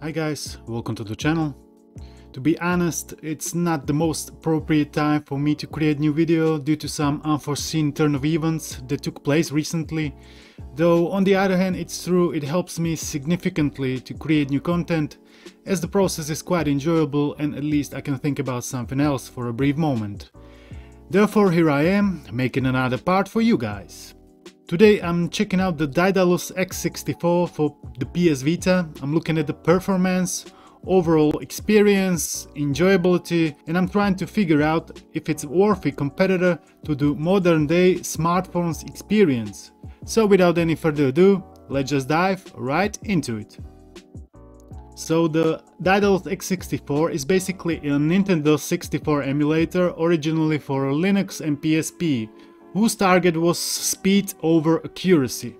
Hi guys, welcome to the channel. To be honest, it's not the most appropriate time for me to create new video due to some unforeseen turn of events that took place recently. Though on the other hand, it's true, it helps me significantly to create new content, as the process is quite enjoyable and at least I can think about something else for a brief moment. Therefore here I am, making another part for you guys. Today I'm checking out the Daedalusx64 for the PS Vita. I'm looking at the performance, overall experience, enjoyability, and I'm trying to figure out if it's a worthy competitor to the modern day smartphones experience. So without any further ado, let's just dive right into it. So the Daedalusx64 is basically a Nintendo 64 emulator originally for Linux and PSP, whose target was speed over accuracy.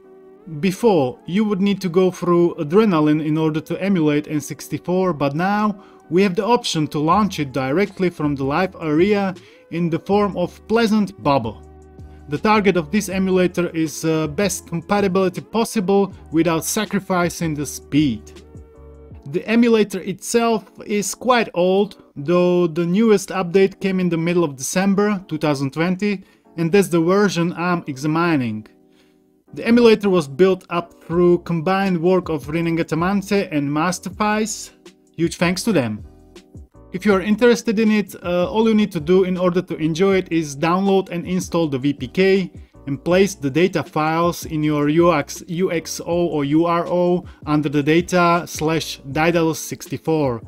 Before, you would need to go through adrenaline in order to emulate N64, but now we have the option to launch it directly from the live area in the form of pleasant bubble. The target of this emulator is best compatibility possible without sacrificing the speed. The emulator itself is quite old, though the newest update came in the middle of December 2020, and that's the version I'm examining. The emulator was built up through combined work of Rinengatamante and Masterpiece. Huge thanks to them. If you are interested in it, all you need to do in order to enjoy it is download and install the VPK and place the data files in your UXO or URO under the data/Daedalus64.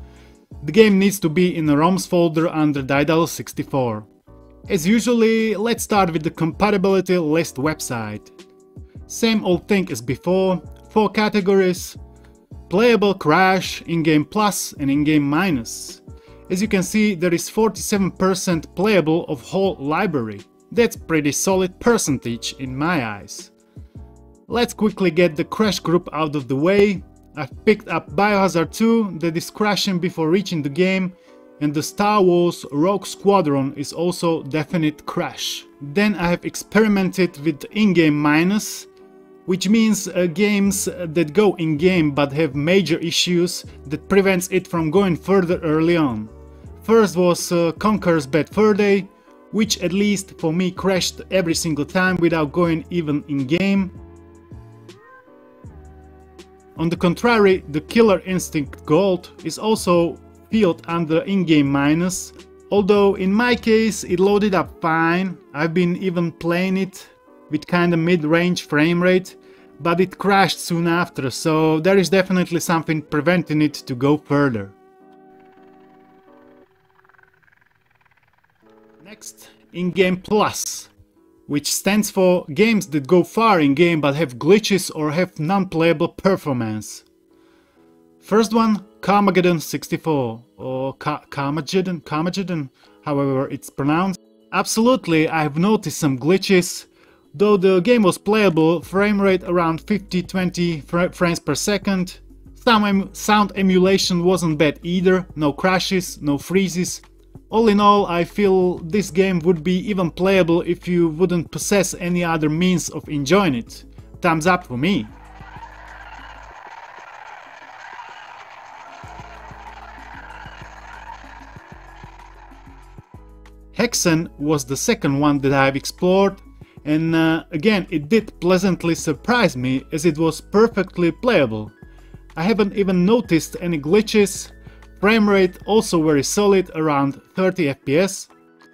The game needs to be in a ROMs folder under Daedalus64. As usually, let's start with the compatibility list website. Same old thing as before, 4 categories: Playable, Crash, Ingame Plus and Ingame Minus. As you can see, there is 47% playable of whole library. That's pretty solid percentage in my eyes. Let's quickly get the Crash group out of the way. I've picked up Biohazard 2 that is crashing before reaching the game, and the Star Wars Rogue Squadron is also definite crash. Then I have experimented with Ingame Minus, which means games that go in-game but have major issues that prevents it from going further early on. First was Conker's Bad Fur Day, which at least for me crashed every single time without going even in-game. On the contrary, the Killer Instinct Gold is also field under Ingame Minus, although in my case it loaded up fine. I've been even playing it with kinda mid-range frame rate, but it crashed soon after, so there is definitely something preventing it to go further. Next, Ingame Plus, which stands for games that go far in game but have glitches or have non-playable performance. First one, Carmageddon 64, or Carmageddon, however it's pronounced. Absolutely, I've noticed some glitches. Though the game was playable, frame rate around 50-20 frames per second. Sound emulation wasn't bad either, no crashes, no freezes. All in all, I feel this game would be even playable if you wouldn't possess any other means of enjoying it. Thumbs up for me. Hexen was the second one that I've explored, and again it did pleasantly surprise me as it was perfectly playable. I haven't even noticed any glitches, frame rate also very solid around 30 FPS.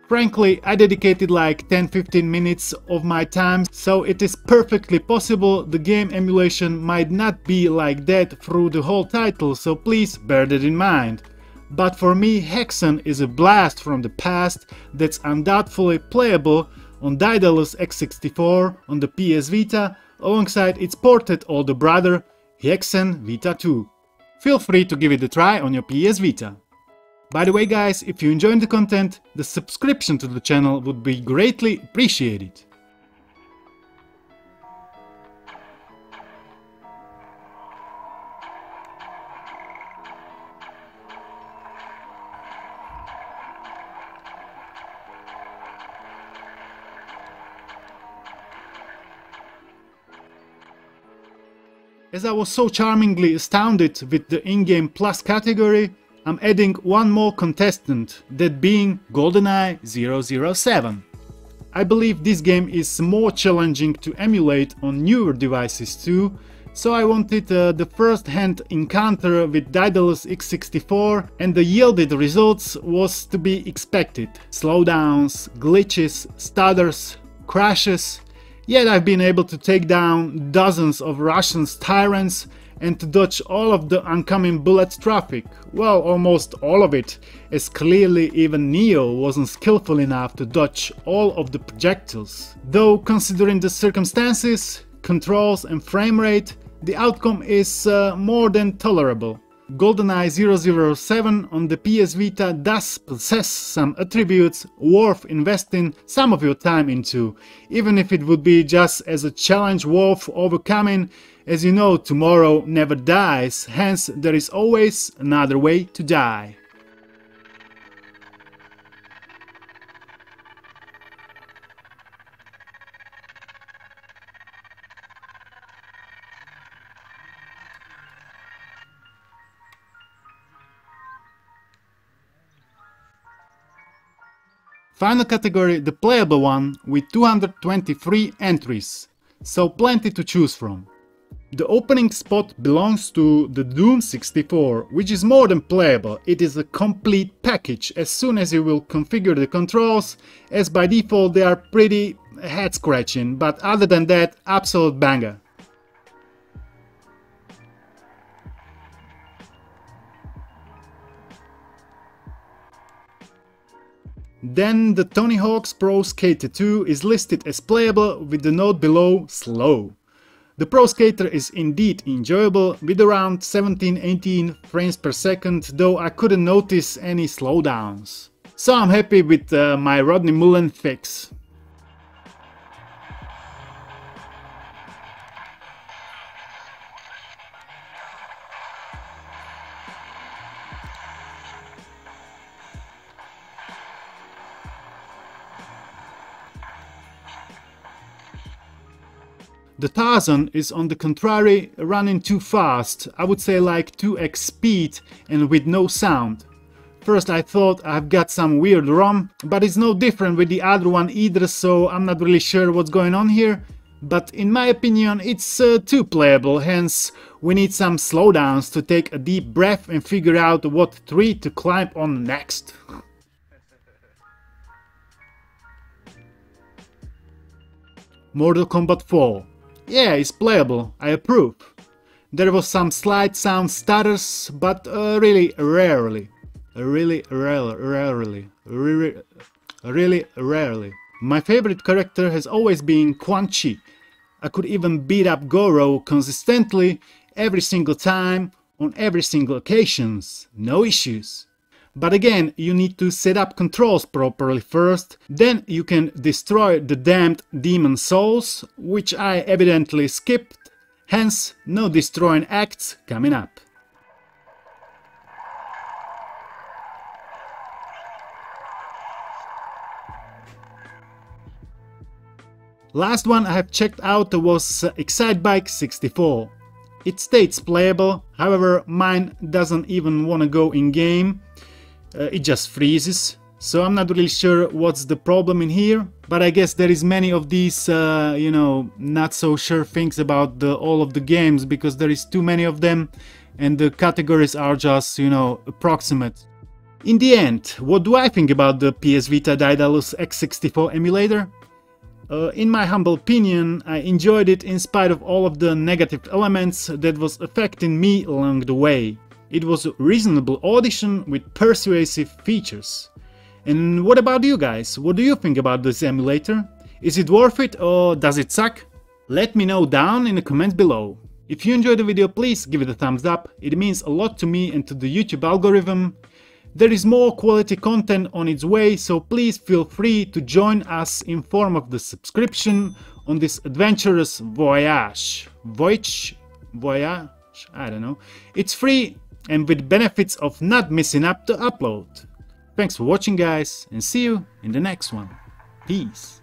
Frankly, I dedicated like 10-15 minutes of my time, so it is perfectly possible the game emulation might not be like that through the whole title, so please bear that in mind. But for me, Hexen is a blast from the past that's undoubtedly playable on Daedalusx64 on the PS Vita alongside its ported older brother, Hexen Vita 2. Feel free to give it a try on your PS Vita. By the way guys, if you enjoyed the content, the subscription to the channel would be greatly appreciated. As I was so charmingly astounded with the in-game plus category, I'm adding one more contestant, that being GoldenEye 007. I believe this game is more challenging to emulate on newer devices too, so I wanted the first-hand encounter with Daedalusx64, and the yielded results was to be expected. Slowdowns, glitches, stutters, crashes. Yet I've been able to take down dozens of Russian tyrants and to dodge all of the oncoming bullet traffic. Well, almost all of it, as clearly even Neo wasn't skillful enough to dodge all of the projectiles. Though considering the circumstances, controls and frame rate, the outcome is more than tolerable. GoldenEye 007 on the PS Vita does possess some attributes worth investing some of your time into, even if it would be just as a challenge worth overcoming. As you know, tomorrow never dies, hence there is always another way to die. Final category, the playable one, with 223 entries, so plenty to choose from. The opening spot belongs to the Daedalusx64, which is more than playable, it is a complete package as soon as you will configure the controls, as by default they are pretty head-scratching, but other than that, absolute banger. Then the Tony Hawk's Pro Skater 2 is listed as playable with the note below slow. The Pro Skater is indeed enjoyable with around 17-18 frames per second, though I couldn't notice any slowdowns. So I'm happy with my Rodney Mullen fix. The Tarzan is on the contrary running too fast, I would say like 2x speed and with no sound. First I thought I've got some weird ROM, but it's no different with the other one either, so I'm not really sure what's going on here. But in my opinion it's too playable, hence we need some slowdowns to take a deep breath and figure out what tree to climb on next. Mortal Kombat 4. Yeah, it's playable, I approve. There was some slight sound stutters, but really rarely. Really rarely. My favorite character has always been Quan Chi. I could even beat up Goro consistently every single time, on every single occasions, no issues. But again, you need to set up controls properly first, then you can destroy the damned demon souls, which I evidently skipped, hence no destroying acts coming up. Last one I have checked out was Excitebike64. It states playable, however mine doesn't even wanna go in game. It just freezes, so I'm not really sure what's the problem in here, but I guess there is many of these, you know, not so sure things about all of the games, because there is too many of them and the categories are just, you know, approximate. In the end, what do I think about the PS Vita Daedalusx64 emulator? In my humble opinion, I enjoyed it in spite of all of the negative elements that was affecting me along the way. It was a reasonable audition with persuasive features. And what about you guys? What do you think about this emulator? Is it worth it or does it suck? Let me know down in the comments below. If you enjoyed the video, please give it a thumbs up. It means a lot to me and to the YouTube algorithm. There is more quality content on its way, so please feel free to join us in form of the subscription on this adventurous voyage. Voyage? I don't know. It's free and with benefits of not missing up the upload. Thanks for watching guys, and see you in the next one. Peace.